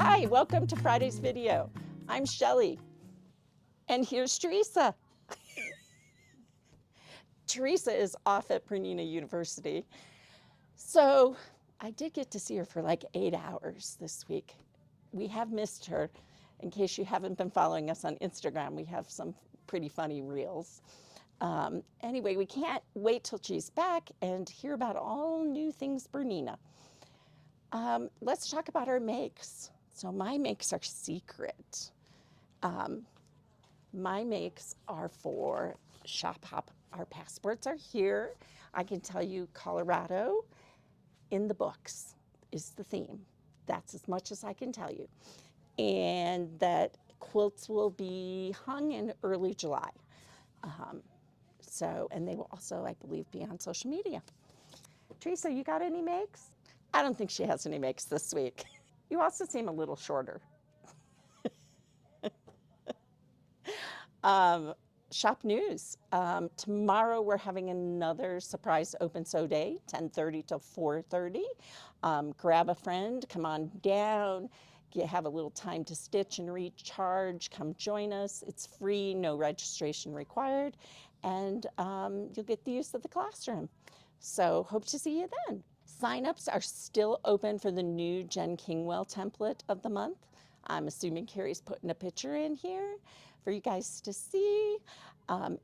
Hi, welcome to Friday's video. I'm Shelly, and here's Teresa. Teresa is off at Bernina University. So I did get to see her for like 8 hours this week. We have missed her. In case you haven't been following us on Instagram, we have some pretty funny reels. Anyway, we can't wait till she's back and hear about all new things Bernina. Let's talk about our makes. So my makes are secret. My makes are for Shop Hop. Our passports are here. I can tell you Colorado in the books is the theme. That's as much as I can tell you. And that quilts will be hung in early July. And they will also, I believe, be on social media. Teresa, you got any makes? I don't think she has any makes this week. You also seem a little shorter. Shop news. Tomorrow we're having another surprise open sew day, 10:30 to 4:30. Grab a friend, come on down, have a little time to stitch and recharge. Come join us. It's free, no registration required, and you'll get the use of the classroom. So hope to see you then. Sign-ups are still open for the new Jen Kingwell template of the month. I'm assuming Carrie's putting a picture in here for you guys to see.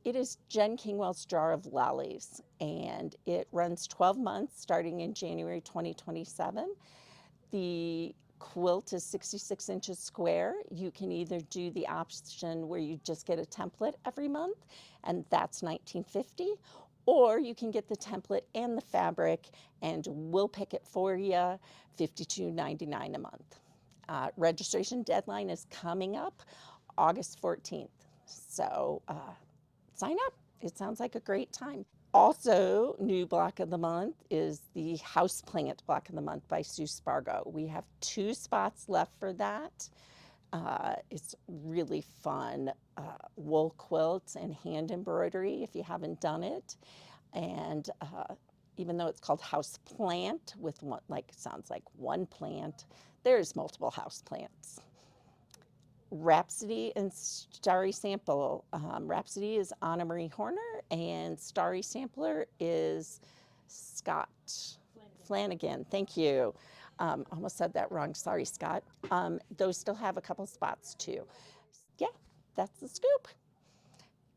It is Jen Kingwell's Jar of Lollies, and it runs 12 months starting in January 2027. The quilt is 66 inches square. You can either do the option where you just get a template every month, and that's $19.50, or you can get the template and the fabric, and we'll pick it for you, $52.99 a month. Registration deadline is coming up August 14th. So sign up. It sounds like a great time. Also, new block of the month is the Houseplant block of the month by Sue Spargo. We have 2 spots left for that. It's really fun wool quilts and hand embroidery if you haven't done it. And even though it's called house plant with one, like sounds like one plant, there's multiple house plants. Rhapsody and Starry Sample. Rhapsody is Anna Marie Horner, and Starry Sampler is Scott Flanagan. Thank you. Almost said that wrong. Sorry, Scott. Those still have a couple spots too. Yeah, that's the scoop.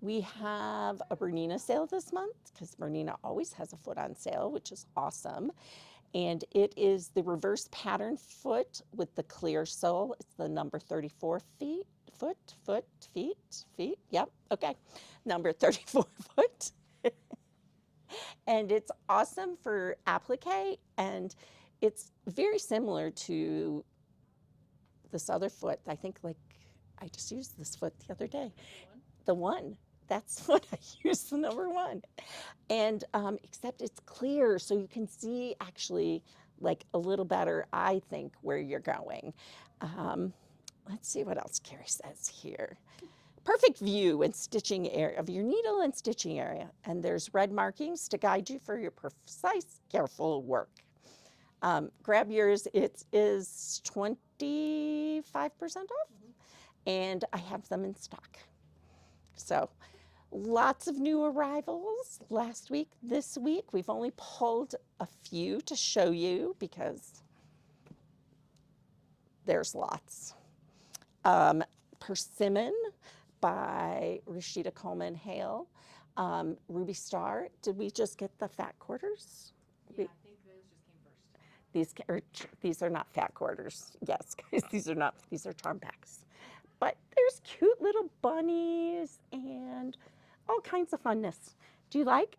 We have a Bernina sale this month because Bernina always has a foot on sale, which is awesome. And it is the reverse pattern foot with the clear sole. It's the number 34 feet, feet. Yep, okay. Number 34 foot. And it's awesome for applique, and it's very similar to this other foot. I think like I just used this foot the other day. The one. That's what I use, the number 1. And except it's clear, so you can see actually like a little better, I think, where you're going. Let's see what else Carrie says here. Perfect view and stitching area of your needle and stitching area. And there's red markings to guide you for your precise, careful work. Grab yours. It is 25% off, and I have them in stock. So lots of new arrivals last week, this week. We've only pulled a few to show you because there's lots. Persimmon by Rashida Coleman Hale. Ruby Star. Did we just get the fat quarters? Yeah, I think those just came first. These are not fat quarters. Yes, guys, these are charm packs. But there's cute little bunnies and all kinds of funness. Do you like?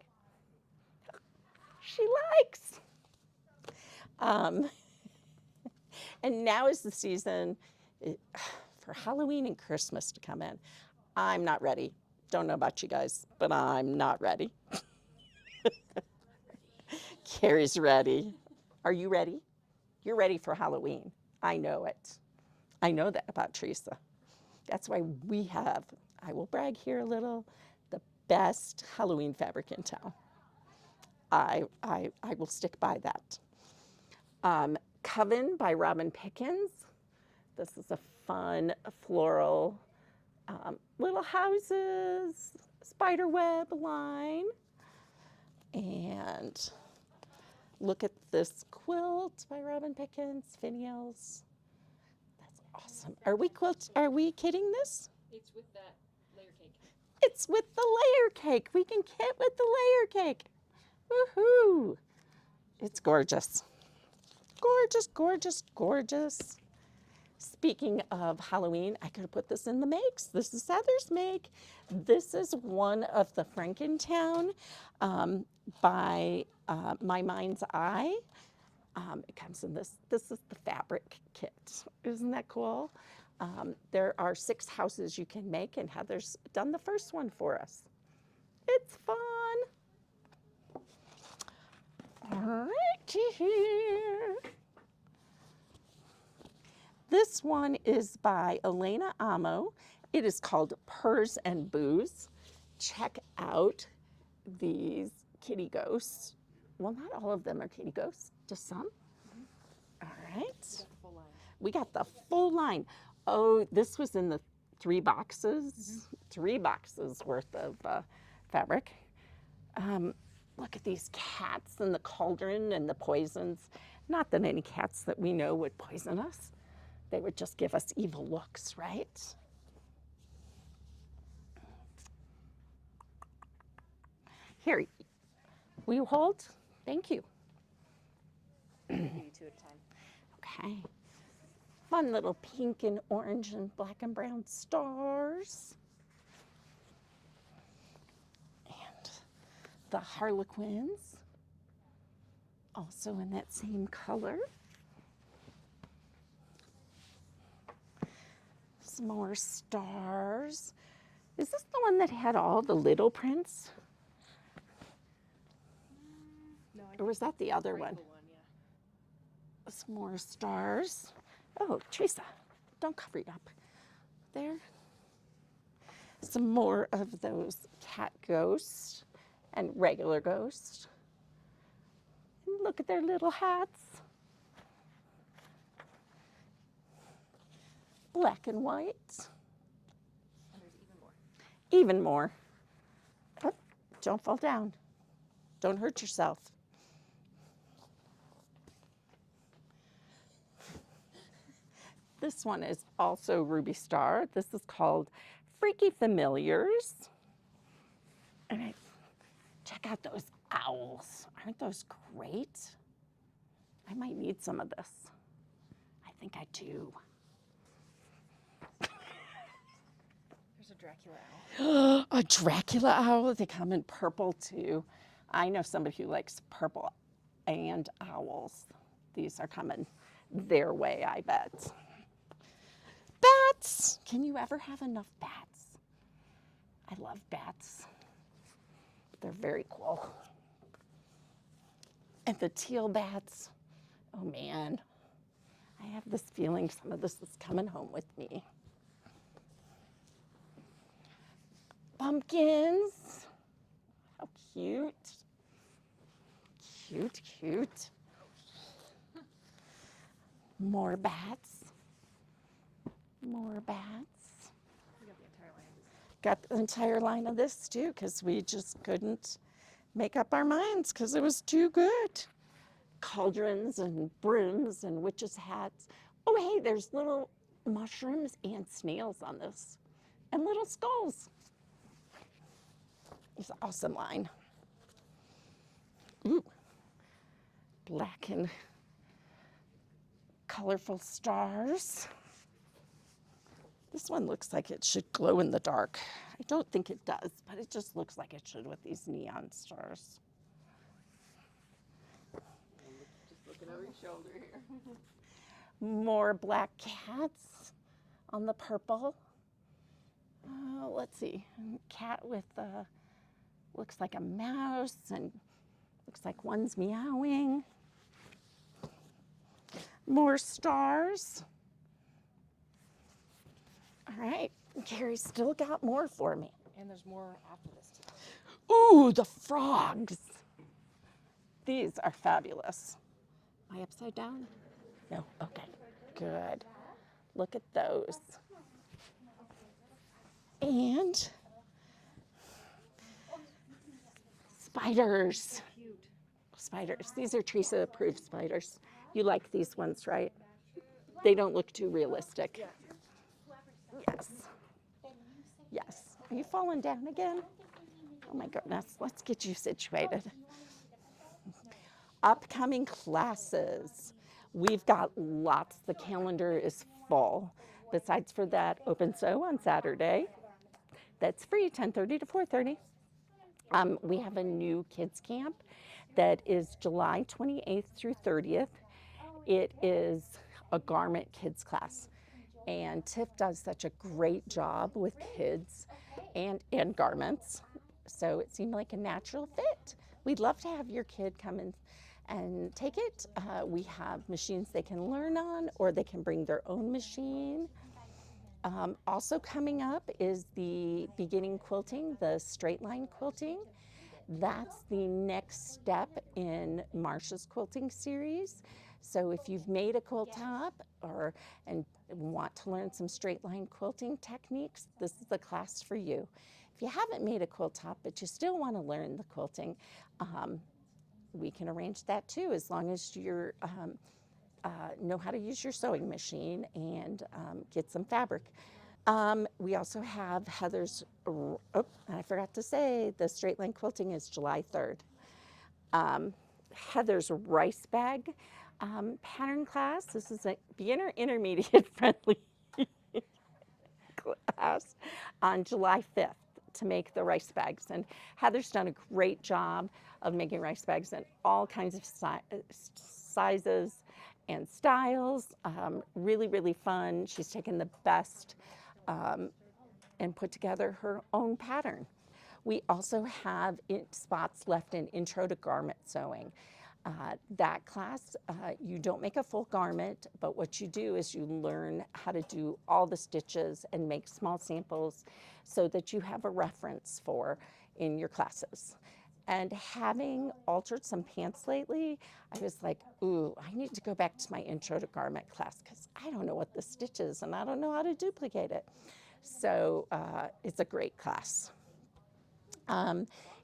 She likes. And now is the season for Halloween and Christmas to come in. I'm not ready. Don't know about you guys, but I'm not ready. Carrie's ready. Are you ready? You're ready for Halloween. I know it. I know that about Teresa. That's why we have, I will brag here a little, the best Halloween fabric in town. I will stick by that. Coven by Robin Pickens. This is a fun floral, little houses, spider web line. And look at this quilt by Robin Pickens, finials. That's awesome. Are we kidding this? It's with that layer cake. It's with the layer cake. We can kit with the layer cake. Woohoo! It's gorgeous. Gorgeous, gorgeous, gorgeous. Speaking of Halloween, I could have put this in the makes. This is Heather's make. This is one of the Frankentown by My Mind's Eye. It comes in this. This is the fabric kit. Isn't that cool? There are 6 houses you can make, and Heather's done the first one for us. It's fun. All right, here. This one is by Elena Amo. It is called Purrs and Booze. Check out these kitty ghosts. Well, not all of them are kitty ghosts, just some. All right. We got the full line. Oh, this was in the 3 boxes. 3 boxes worth of fabric. Look at these cats and the cauldron and the poisons. Not that any cats that we know would poison us. They would just give us evil looks, right? Here, will you hold? Thank you. I'll give you 2 at a time. Okay. Fun little pink and orange and black and brown stars. And the Harlequins, also in that same color. Some more stars. Is this the one that had all the little prints? No, Or was that the other one? Yeah. Some more stars. Oh, Teresa, don't cover it up. There. Some more of those cat ghosts and regular ghosts. And look at their little hats. Black and white. And there's even more. Even more. Oh, don't fall down. Don't hurt yourself. This one is also Ruby Star. This is called Freaky Familiars. And check out those owls. Aren't those great? I might need some of this. I think I do. There's a Dracula owl. A Dracula owl. They come in purple too. I know somebody who likes purple and owls. These are coming their way, I bet. Bats. Can you ever have enough bats? I love bats. They're very cool. And the teal bats. Oh man. I have this feeling some of this is coming home with me. Pumpkins. How cute. Cute, cute. More bats. More bats. We got the entire line of this. Got the entire line of this too, because we just couldn't make up our minds because it was too good. Cauldrons and brooms and witches' hats. Oh, hey, there's little mushrooms and snails on this, and little skulls. It's an awesome line. Ooh. Black and colorful stars. This one looks like it should glow in the dark. I don't think it does, but it just looks like it should with these neon stars. Just looking over your shoulder here. More black cats on the purple. Let's see, cat with looks like a mouse and looks like one's meowing. More stars. All right, Carrie's still got more for me. And there's more after this too. Ooh, the frogs. These are fabulous. Am I upside down? No, okay, good. Look at those. And spiders. Spiders. These are Teresa approved spiders. You like these ones, right? They don't look too realistic. Yes. Yes. Are you falling down again? Oh my goodness. Let's get you situated. Upcoming classes. We've got lots. The calendar is full. Besides for that open sew on Saturday, that's free, 10:30 to 4:30. We have a new kids camp that is July 28th through 30th. It is a garment kids class. And Tiff does such a great job with kids and garments. So it seemed like a natural fit. We'd love to have your kid come in and take it. We have machines they can learn on, or they can bring their own machine. Also coming up is the beginning quilting, the straight line quilting. That's the next step in Marsha's quilting series. So if you've made a quilt top and want to learn some straight line quilting techniques, this is the class for you. If you haven't made a quilt top but you still want to learn the quilting, we can arrange that too, as long as you know how to use your sewing machine and get some fabric. We also have Heather's, I forgot to say, the straight line quilting is July 3rd. Heather's rice bag pattern class. This is a beginner intermediate friendly class on July 5th to make the rice bags. And Heather's done a great job of making rice bags in all kinds of sizes and styles. Really, really fun. She's taken the best and put together her own pattern. We also have spots left in Intro to Garment Sewing. That class, you don't make a full garment, but what you do is you learn how to do all the stitches and make small samples so that you have a reference for in your classes. And having altered some pants lately, I was like, ooh, I need to go back to my Intro to Garment class because I don't know what the stitch is and I don't know how to duplicate it. So it's a great class.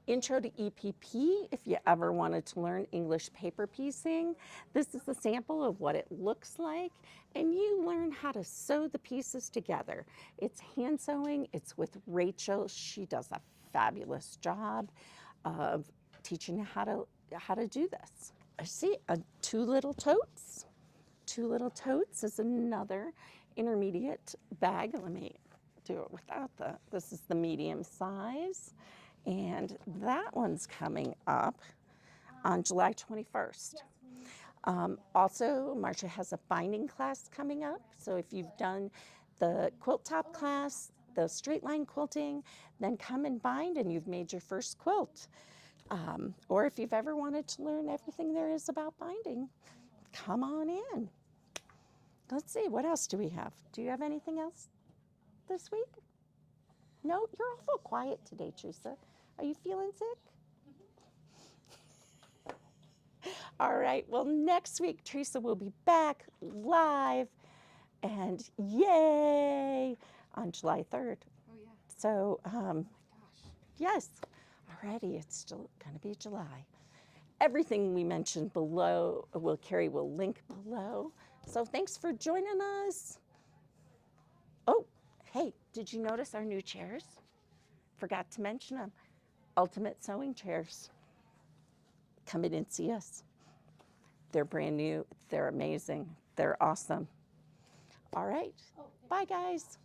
Intro to EPP, if you ever wanted to learn English paper piecing, this is a sample of what it looks like, and you learn how to sew the pieces together. It's hand sewing, it's with Rachel. She does a fabulous job of teaching you how to do this. I see two little totes. Two little totes is another intermediate bag. Let me do it without this is the medium size. And that one's coming up on July 21st. Also, Marsha has a binding class coming up. So if you've done the quilt top class, the straight line quilting, then come and bind and you've made your first quilt. Or if you've ever wanted to learn everything there is about binding, come on in. Let's see, what else do we have? Do you have anything else this week? No, you're awful quiet today, Teresa. Are you feeling sick? All right, well, next week, Teresa will be back live and yay on July 3rd. Oh, yeah. So, Oh, my gosh. yes, alrighty, it's still going to be July. Everything we mentioned below, Carrie will link below. So thanks for joining us. Oh, hey, did you notice our new chairs? Forgot to mention them. Ultimate Sewing Chairs. Come in and see us. They're brand new. They're amazing. They're awesome. All right. Bye, guys.